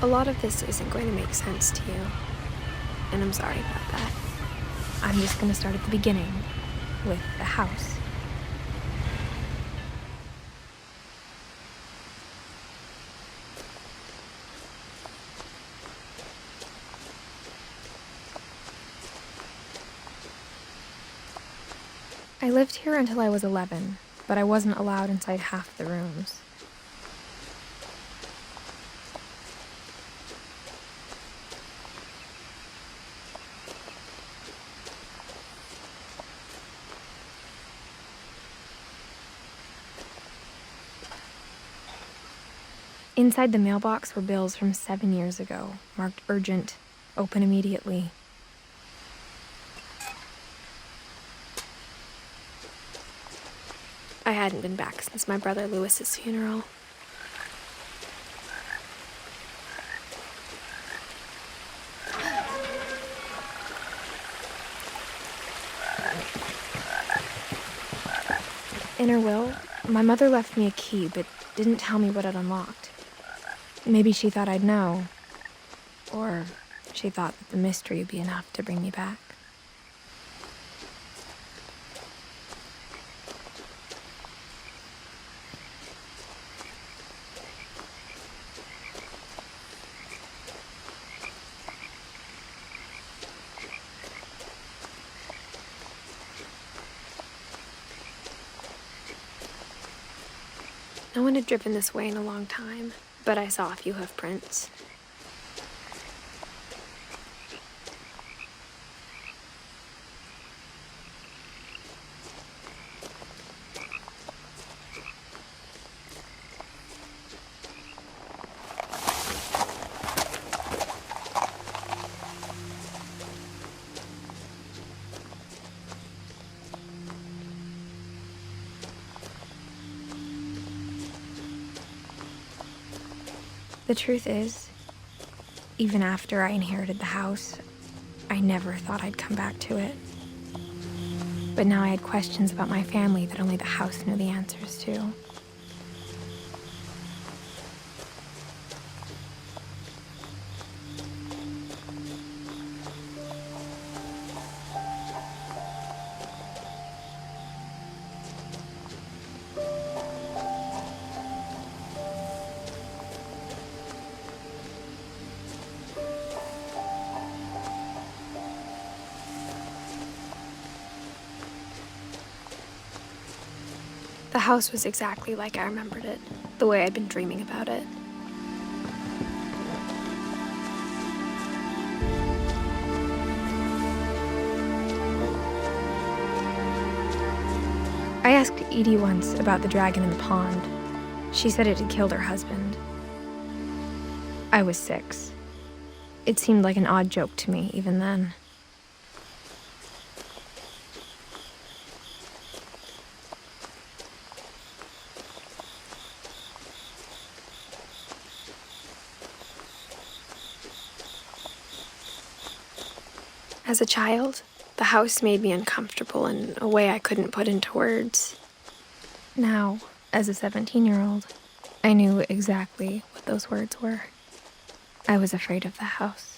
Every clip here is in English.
A lot of this isn't going to make sense to you, and I'm sorry about that. I'm just going to start at the beginning, with the house. I lived here until I was 11, but I wasn't allowed inside half the rooms. Inside the mailbox were bills from 7 years ago, marked urgent, open immediately. I hadn't been back since my brother Lewis's funeral. In her will, my mother left me a key, but didn't tell me what it unlocked. Maybe she thought I'd know. Or she thought that the mystery would be enough to bring me back. No one had driven this way in a long time, but I saw a few hoof prints. The truth is, even after I inherited the house, I never thought I'd come back to it. But now I had questions about my family that only the house knew the answers to. The house was exactly like I remembered it, the way I'd been dreaming about it. I asked Edie once about the dragon in the pond. She said it had killed her husband. I was 6. It seemed like an odd joke to me even then. As a child, the house made me uncomfortable in a way I couldn't put into words. Now, as a 17-year-old, I knew exactly what those words were. I was afraid of the house.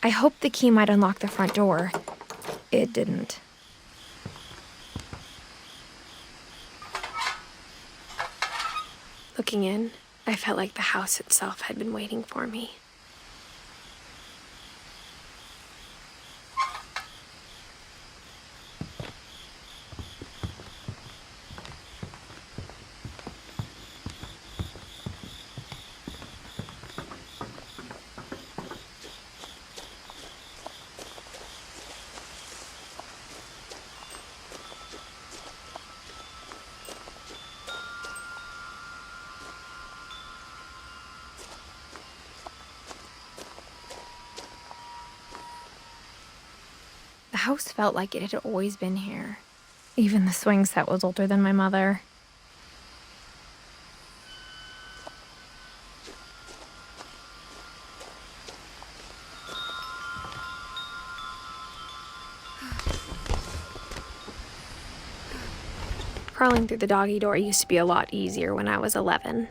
I hoped the key might unlock the front door. It didn't. Looking in, I felt like the house itself had been waiting for me. The house felt like it had always been here. Even the swing set was older than my mother. Crawling through the doggy door used to be a lot easier when I was 11.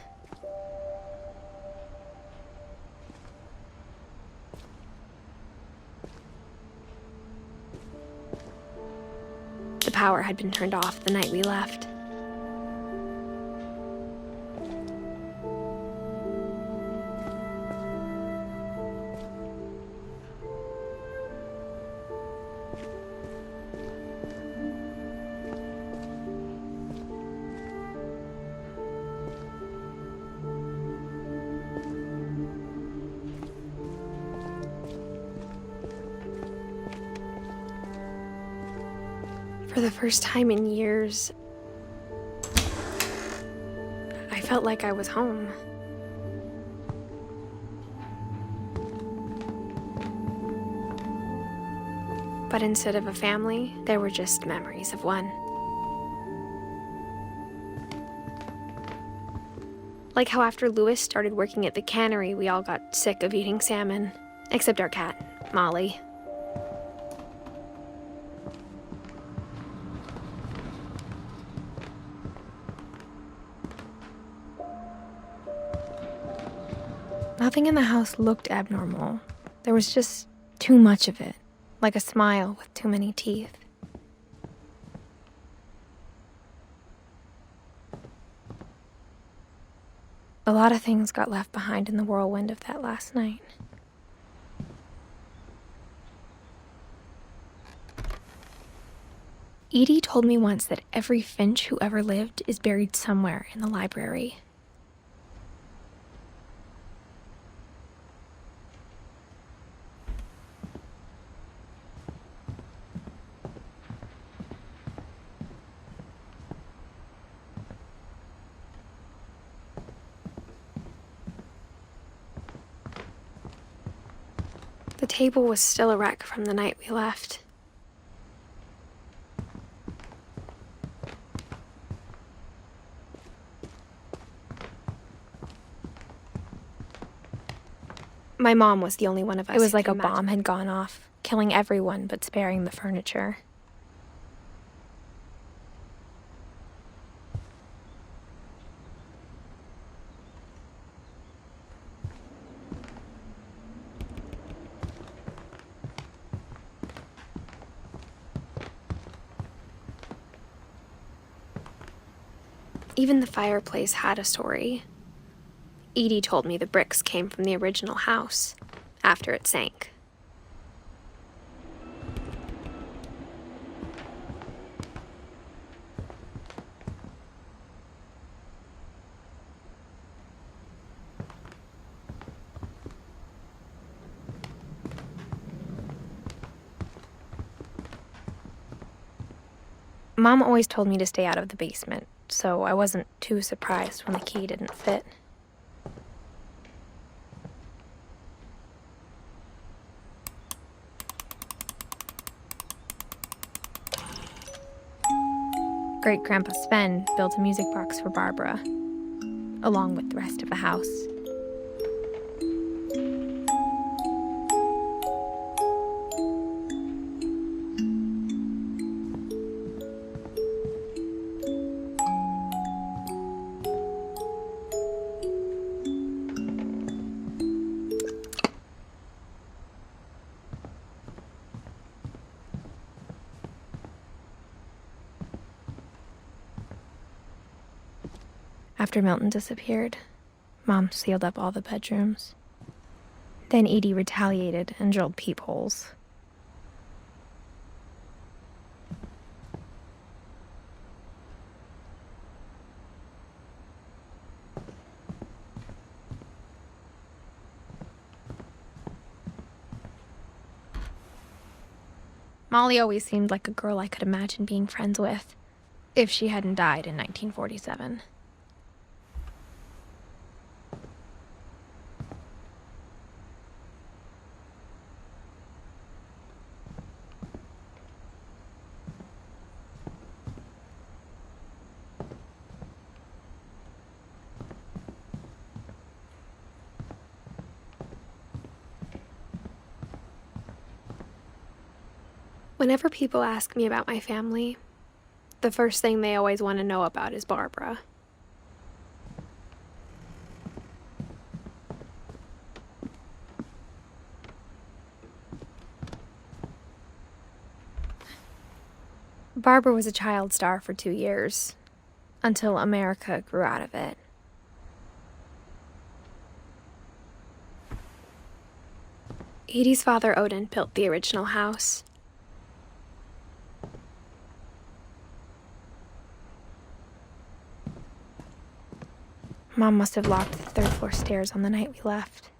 The power had been turned off the night we left. For the first time in years, I felt like I was home. But instead of a family, there were just memories of one. Like how after Louis started working at the cannery, we all got sick of eating salmon, except our cat, Molly. Nothing in the house looked abnormal. There was just too much of it, like a smile with too many teeth. A lot of things got left behind in the whirlwind of that last night. Edie told me once that every Finch who ever lived is buried somewhere in the library. The table was still a wreck from the night we left. My mom was the only one of us. It was like a bomb had gone off, killing everyone but sparing the furniture. Even the fireplace had a story. Edie told me the bricks came from the original house, after it sank. Mom always told me to stay out of the basement, so I wasn't too surprised when the key didn't fit. Great-Grandpa Sven built a music box for Barbara, along with the rest of the house. After Milton disappeared, Mom sealed up all the bedrooms. Then Edie retaliated and drilled peepholes. Molly always seemed like a girl I could imagine being friends with, if she hadn't died in 1947. Whenever people ask me about my family, the first thing they always want to know about is Barbara. Barbara was a child star for 2 years, until America grew out of it. Edie's father, Odin, built the original house. Mom must have locked the third-floor stairs on the night we left.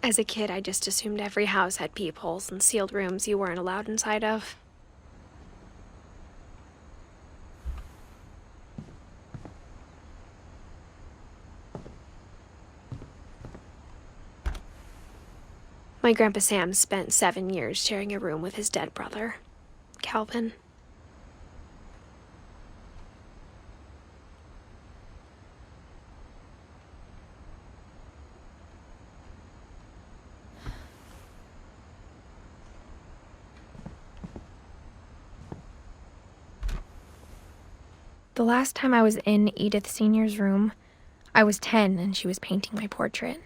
As a kid, I just assumed every house had peepholes and sealed rooms you weren't allowed inside of. My Grandpa Sam spent 7 years sharing a room with his dead brother, Calvin. The last time I was in Edith Sr.'s room, I was 10 and she was painting my portrait.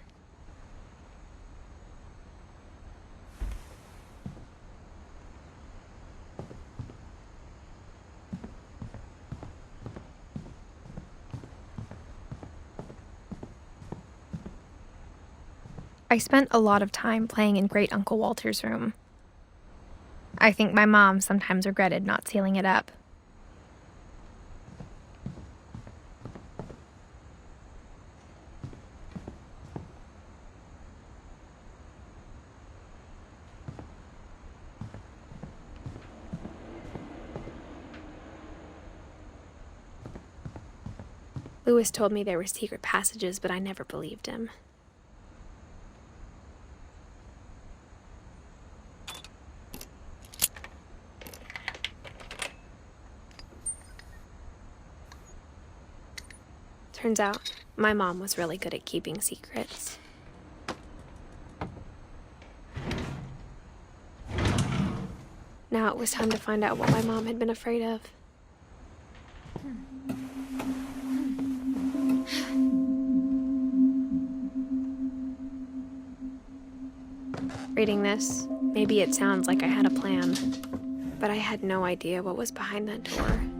I spent a lot of time playing in Great Uncle Walter's room. I think my mom sometimes regretted not sealing it up. Lewis told me there were secret passages, but I never believed him. Turns out, my mom was really good at keeping secrets. Now it was time to find out what my mom had been afraid of. Reading this, maybe it sounds like I had a plan, but I had no idea what was behind that door.